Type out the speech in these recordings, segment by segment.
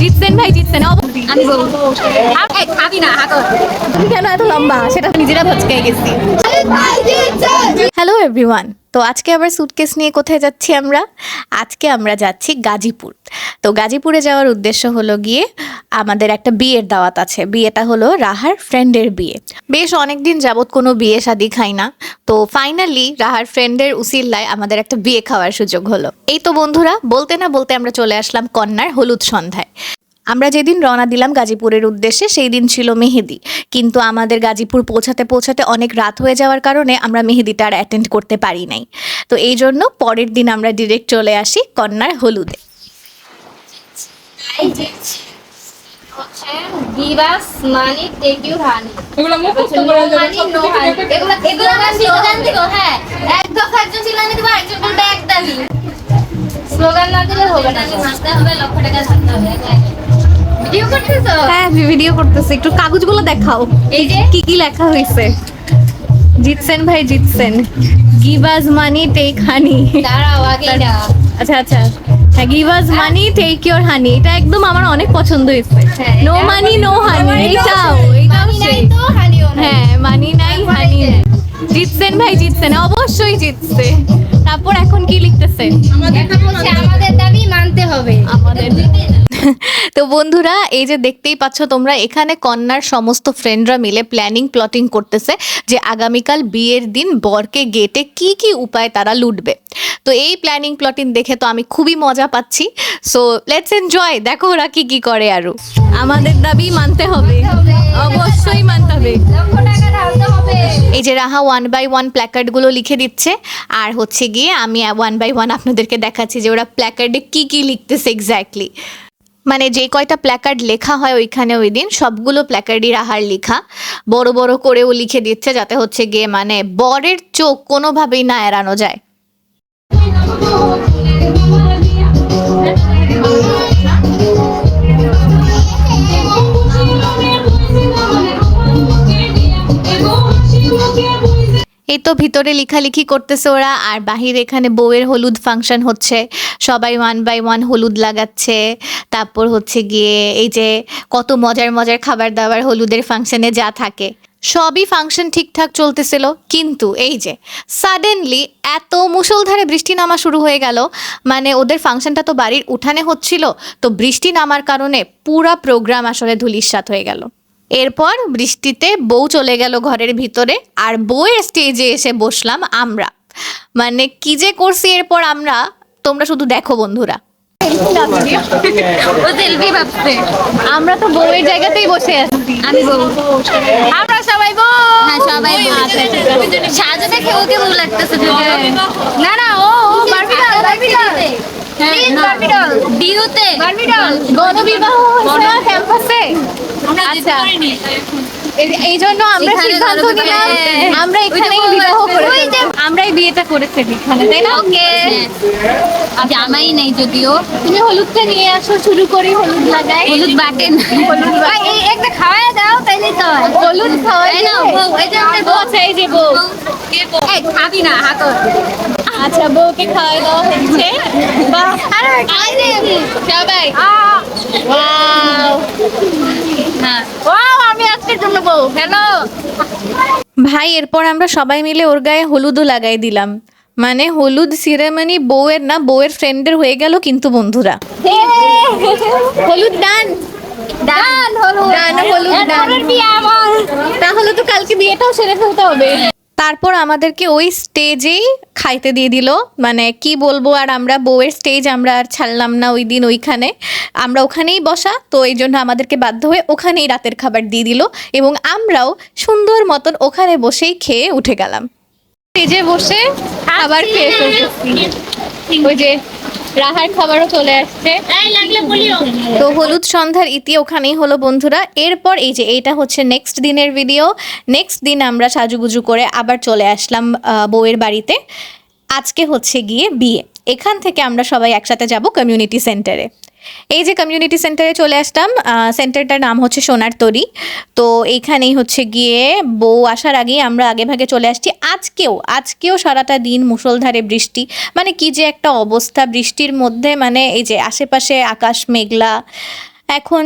জিতছেন ভাই জিতছেন আমি খাবি না তুমি কেন এত লম্বা সেটা নিজেরা ভচকাই গেছি। হ্যালো এভরিওয়ান, তো আজকে আবার সুটকেস নিয়ে কোথায় যাচ্ছি আমরা? আজকে আমরা যাচ্ছি গাজীপুর। তো গাজীপুরে যাওয়ার উদ্দেশ্য হলো গিয়ে আমাদের একটা বিয়ের দাওয়াত আছে। বিয়েটা হলো রাহার ফ্রেন্ডের বিয়ে। বেশ অনেকদিন যাবৎ কোনো বিয়ে শাদি খাই না, তো ফাইনালি রাহার ফ্রেন্ডের উসিল্লায় আমাদের একটা বিয়ে খাওয়ার সুযোগ হলো। এই তো বন্ধুরা, বলতে না বলতে আমরা চলে আসলাম কন্যার হলুদ সন্ধ্যায়। আমরা যেদিন রওনা দিলাম গাজীপুরের উদ্দেশ্যে সেই দিন ছিল মেহেদি, কিন্তু আমাদের গাজীপুর পৌঁছাতে পৌঁছাতে অনেক রাত হয়ে যাওয়ার কারণে আমরা মেহেদিটা আর অ্যাটেন্ড করতে পারি নাই। তো এই জন্য পরের দিন আমরা ডিরেক্ট চলে আসি কন্যার হলুদে। হ্যাঁ ভিডিও করতেছি, একটু কাগজগুলো দেখাও। এই যে কি কি লেখা হয়েছে? জিতছেন ভাই জিতছেন, গিভ আস মানি টেক হানি। আচ্ছা আচ্ছা, হ্যাঁ, give us money take your honey, এটা একদম আমার অনেক পছন্দ হয়েছে। নো মানি নো হানি, এইটাও হ্যাঁ, মানি নাই হানি। জিতছেন ভাই জিতছেন, অবশ্যই জিতছে। তারপর এখন কি লিখতেছে? আমাদের দাবি মানতে হবে আমাদের। তো বন্ধুরা, এই যে দেখতেই পাচ্ছ তোমরা, এখানে কন্যার সমস্ত ফ্রেন্ডরা মিলে প্ল্যাটিং করতেছে যে আগামীকাল বিয়ের দিন বরকে গেটে কি কি উপায় তারা লুটবে। তো এই প্ল্যাটিং দেখে তো আমি খুবই মজা পাচ্ছি। সো লেটস এনজয়, দেখো ওরা কি কি করে। আরো আমাদের দাবি মানতে হবে, অবশ্যই মানতে হবে। এই যে রাহা 1 by 1 প্ল্যাকার্ডগুলো লিখে দিচ্ছে, আর হচ্ছে গিয়ে আমি 1 by 1 আপনাদেরকে দেখাচ্ছি যে ওরা প্ল্যাকার্ডে কি কি লিখতেছে এক্স্যাক্টলি। মানে যে কয়টা প্ল্যাকার্ড লেখা হয় ওইখানে ওই দিন সবগুলো প্ল্যাকার্ডই রাহার লেখা, বড় বড় করেও লিখে দিচ্ছে যাতে হচ্ছে গিয়ে মানে বরের চোখ কোনোভাবেই না এড়ানো যায়। এই তো ভিতরে লেখালেখি করতেছে ওরা, আর বাহিরে এখানে বউয়ের হলুদ ফাংশন হচ্ছে, সবাই 1 by 1 হলুদ লাগাচ্ছে। তারপর হচ্ছে গিয়ে এই যে কত মজার মজার খাবার দাবার হলুদের ফাংশনে যা থাকে সবই ফাংশন ঠিকঠাক চলতেছিল। কিন্তু এই যে সাডেনলি এত মুষলধারে বৃষ্টি নামা শুরু হয়ে গেল। মানে ওদের ফাংশনটা তো বাড়ির উঠানে হচ্ছিল, তো বৃষ্টি নামার কারণে পুরা প্রোগ্রাম আসলে ধূলিসাৎ হয়ে গেল। এরপর বৃষ্টিতে বউ চলে গেল ঘরের ভিতরে, আর বউয়ের স্টেজে এসে বসলাম আমরা। মানে কি যে করছি এরপর আমরা, তোমরা শুধু দেখো বন্ধুরা। আমরা তো বউয়ের জায়গাতেই বসে আছি। আমি বউ, আমরা সবাই বউ। হ্যাঁ সবাই সাজা দেখে ওকে বউ লাগতেছে। না না, ও গণবিবাহ ক্যাম্পাসে। আচ্ছা, এই জন্য আমরা সিদ্ধান্ত নিলাম আমরা এখানেই বিবাহ করব। আমরাই বিয়েটা করেছি এখানে, তাই না? ওকে, জামাই নেই যদিও। তুমি হলুদটা নিয়ে আসো, শুরু করি হলুদ লাগাই। হলুদ বাটেন, এই একটা খাওয়ায় দাও তাইলে তো। হলুদ খাওয়াই নাও বউ। এই যে আমাদের বউ আছে, এই যে বউ। এই খাবি না হাত। আচ্ছা, বউকে খাওয়াই দাও হচ্ছে। বাহ, আরে সবাই ওয়াও হ্যাঁ ওয়াও, আমি আজকের জন্য বউ। হ্যালো ভাই, এরপর আমরা সবাই মিলে ওর গায়ে হলুদও লাগাই দিলাম। মানে হলুদ সিরেমনি বউয়ের না, বউয়ের ফ্রেন্ডের হয়ে গেল। কিন্তু বন্ধুরা, হলুদ ডান ডান, হলুদ ডান, হলুদ ডান। তাহলে তো কালকে বিয়েটাও সেরে ফেলতে হবে। তারপর আমাদেরকে ওই স্টেজেই খাইতে দিয়ে দিল। মানে কি বলবো, আর আমরা বউয়ের স্টেজ আমরা আর ছাড়লাম না ওই দিন। ওইখানে আমরা ওখানেই বসা, তো এই জন্য আমাদেরকে বাধ্য হয়ে ওখানেই রাতের খাবার দিয়ে দিল, এবং আমরাও সুন্দর মতন ওখানে বসেই খেয়ে উঠে গেলাম। স্টেজে বসে খাবার খেয়ে ফেলতেছি। ওই যে রাহার খাবারও চলে আসছে। তো হলুদ সন্ধ্যার ইতি ওখানেই হলো বন্ধুরা। এরপর এই যে এইটা হচ্ছে নেক্সট দিনের ভিডিও। নেক্সট দিন আমরা সাজুগুজু করে আবার চলে আসলাম বউয়ের বাড়িতে। আজকে হচ্ছে গিয়ে বিয়ে। এখান থেকে আমরা সবাই একসাথে যাব কমিউনিটি সেন্টারে। এই যে কমিউনিটি সেন্টারে চলে আসলাম, সেন্টারটার নাম হচ্ছে সোনার তরী। তো এইখানেই হচ্ছে গিয়ে বউ আসার আগেই আমরা আগে ভাগে চলে আসছি। আজকেও সারাটা দিন মুষলধারে বৃষ্টি, মানে কি যে একটা অবস্থা বৃষ্টির মধ্যে, মানে এই যে আশেপাশে আকাশ মেঘলা। এখন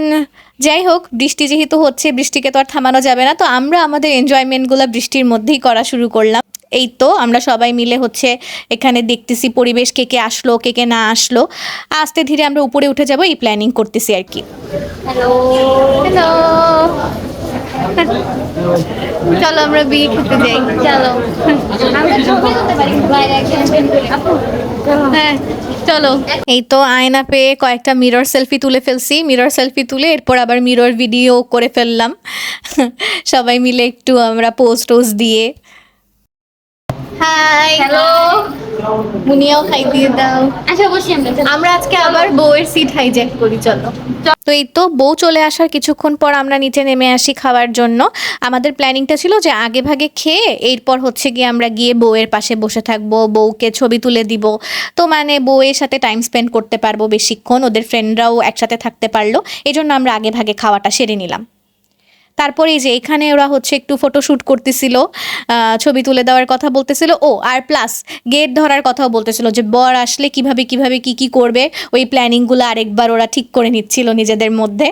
যাই হোক, বৃষ্টি যেহেতু হচ্ছে, বৃষ্টিকে তো আর থামানো যাবে না, তো আমরা আমাদের এনজয়মেন্টগুলো বৃষ্টির মধ্যেই করা শুরু করলাম। এই তো আমরা সবাই মিলে হচ্ছে এখানে দেখতেছি পরিবেশ, কে কে আসলো কে কে না আসলো। আস্তে ধীরে আমরা উপরে উঠে যাব, এই প্ল্যানিং করতেছি আর কি। হ্যালো হ্যালো, চলো আমরা বিয়ে খেতে যাই। চলো, আমরা ছবি তুলতে পারি বাইরে আপু। হ্যাঁ চলো। এই তো আয়না পেয়ে কয়েকটা মিরর সেলফি তুলে ফেলছি। মিরর সেলফি তুলে এরপর আবার মিরর ভিডিও করে ফেললাম সবাই মিলে একটু আমরা পোস্ট দিয়ে। হাই, হ্যালো, মুনিয়াও খাই দিয়ে দাও। আচ্ছা বসি আমরা আজকে আবার বউয়ের সিট হাইজ্যাক করি, চলো। তো এই তো বউ চলে আসার কিছুক্ষণ পর আমরা নিচে নেমে আসি খাওয়ার জন্য। আমাদের প্ল্যানিংটা ছিল যে আগে ভাগে খেয়ে এরপর হচ্ছে গিয়ে আমরা গিয়ে বউয়ের পাশে বসে থাকবো, বউকে ছবি তুলে দিব। তো মানে বউয়ের সাথে টাইম স্পেন্ড করতে পারবো বেশিক্ষণ, ওদের ফ্রেন্ডরাও একসাথে থাকতে পারলো, এই জন্য আমরা আগে ভাগে খাওয়াটা সেরে নিলাম। তারপরে এই যে এখানে ওরা হচ্ছে একটু ফটোশ্যুট করতেছিল, ছবি তুলে দেওয়ার কথা বলতেছিল। ও আর প্লাস গেট ধরার কথাও বলতেছিল, যে বর আসলে কিভাবে কি করবে, ওই প্ল্যানিংগুলো আরেকবার ওরা ঠিক করে নিচ্ছিল নিজেদের মধ্যে।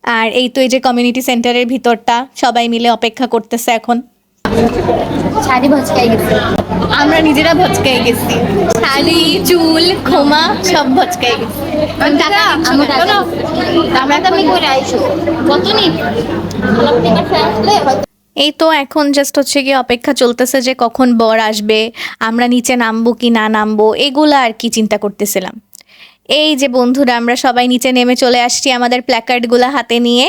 আর এই তো এই যে কমিউনিটি সেন্টারের ভিতরটা, সবাই মিলে অপেক্ষা করতেছে এখন। শাড়ি ভচকাই গেছে, আমরা নিজেরা ভচকাই গেছি, শাড়ি চুল খোমা সব ভচকাই গেছি। দামি করে আইসো কত নি এই তো এখন জাস্ট হচ্ছে গিয়ে অপেক্ষা চলতেছে যে কখন বর আসবে, আমরা নিচে নামবো কি না নামবো, এগুলা আর কি চিন্তা করতেছিলাম। এই যে বন্ধুরা আমরা সবাই নিচে নেমে চলে আসছি আমাদের প্ল্যাকার্ডগুলো হাতে নিয়ে।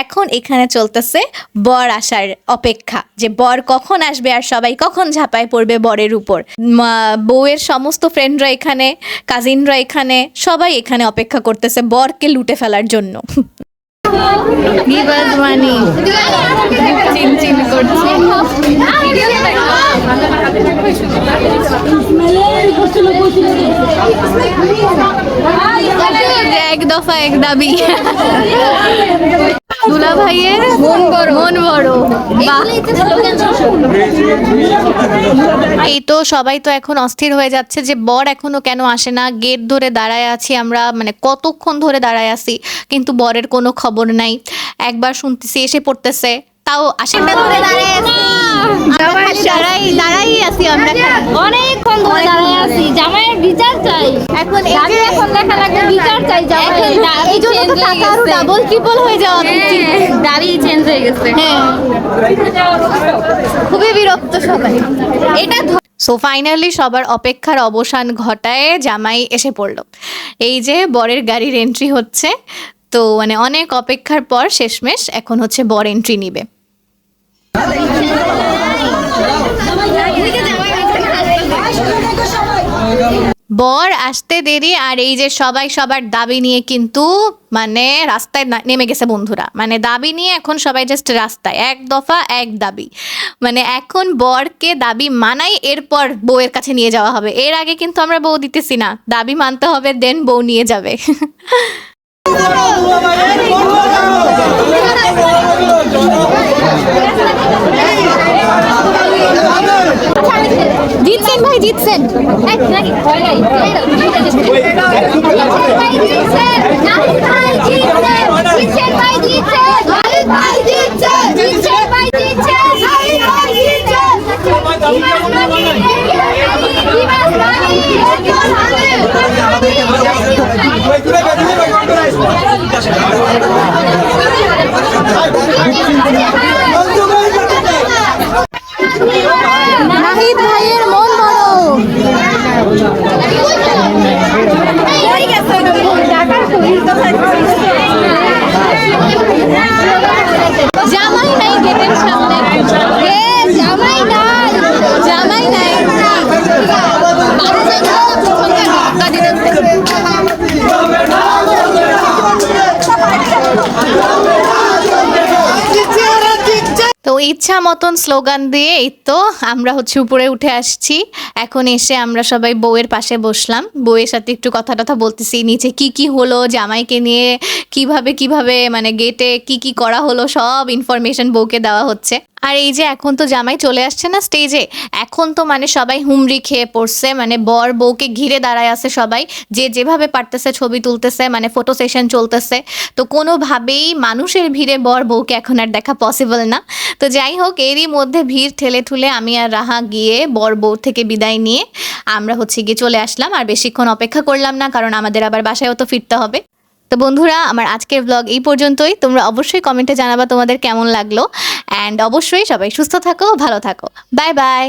এখন এখানে চলতেছে বর আসার অপেক্ষা, যে বর কখন আসবে আর সবাই কখন ঝাঁপায় পড়বে বরের উপর। বউয়ের সমস্ত ফ্রেন্ডরা এখানে, কাজিনরা এখানে, সবাই এখানে অপেক্ষা করতেছে বরকে লুটে ফেলার জন্য। চিনচিন করছে। এক দফা এক দাবি, দুলা ভাইয়ের মন বড়। এই তো সবাই তো এখন অস্থির হয়ে যাচ্ছে যে বর এখনো কেন আসে না। গেট ধরে দাঁড়ায় আছি আমরা, মানে কতক্ষণ ধরে দাঁড়ায় আছি, কিন্তু বরের কোনো খবর নাই। একবার শুনতেছি এসে পড়তেছে, তাও আসে না। ধরে দাঁড়ায় আছি আমরা, অনেকক্ষণ ধরে দাঁড়ায় আছি, জামাইয়ের বিচার চাই। এখন এখন দেখা লাগবে বিচার চাই, জামাইয়ের এই জন্য তো টাকা আরো ডাবল ট্রিপল হয়ে যাওয়া উচিত। দাড়ি চেঞ্জ হয়ে গেছে। হ্যাঁ, খুবই বিরক্ত সবাই এটা। সো ফাইনালি সবার অপেক্ষার অবসান ঘটায় জামাই এসে পড়লো। এই যে বরের গাড়ির এন্ট্রি হচ্ছে, তো মানে অনেক অপেক্ষার পর শেষমেশ এখন হচ্ছে বর এন্ট্রি নিবে। বর আসতে দেরি, আর এই যে সবাই সবার দাবি নিয়ে কিন্তু মানে রাস্তায় নেমে গেছে বন্ধুরা। মানে দাবি নিয়ে এখন সবাই জাস্ট রাস্তায়, এক দফা এক দাবি। মানে এখন বরকে দাবি মানাই, এরপর বউয়ের কাছে নিয়ে যাওয়া হবে। এর আগে কিন্তু আমরা বউ দিতেছি না, দাবি মানতে হবে, দেন বউ নিয়ে যাবে। জিতছেন ভাই, জিতছেন। নাহিদ ভাইয়ের মন বড়। ইচ্ছা মতন স্লোগান দিয়ে এই তো আমরা হচ্ছে উপরে উঠে আসছি। এখন এসে আমরা সবাই বউয়ের পাশে বসলাম, বউয়ের সাথে একটু কথা টথা বলতেছি, নিচে কি কি হলো, জামাইকে নিয়ে কিভাবে মানে গেটে কি কি করা হলো সব ইনফরমেশন বউকে দেওয়া হচ্ছে। আর এই যে এখন তো জামাই চলে আসছে না স্টেজে, এখন তো মানে সবাই হুমড়ি খেয়ে পড়ছে, মানে বর বউকে ঘিরে দাঁড়ায় আছে সবাই, যে যেভাবে পারতেছে ছবি তুলতেছে, মানে ফটো সেশন চলতেছে। তো কোনোভাবেই মানুষের ভিড়ে বর বউকে এখন আর দেখা পসিবল না। তো যাই হোক, এরই মধ্যে ভিড় ঠেলে ঠুলে আমি আর রাহা গিয়ে বর বউ থেকে বিদায় নিয়ে আমরা হচ্ছে গিয়ে চলে আসলাম। আর বেশিক্ষণ অপেক্ষা করলাম না, কারণ আমাদের আবার বাসায়ও তো ফিরতে হবে। তো বন্ধুরা, আমার আজকের ব্লগ এই পর্যন্তই। তোমরা অবশ্যই কমেন্টে জানাবা তোমাদের কেমন লাগলো। অ্যান্ড অবশ্যই সবাই সুস্থ থাকো, ভালো থাকো। Bye bye.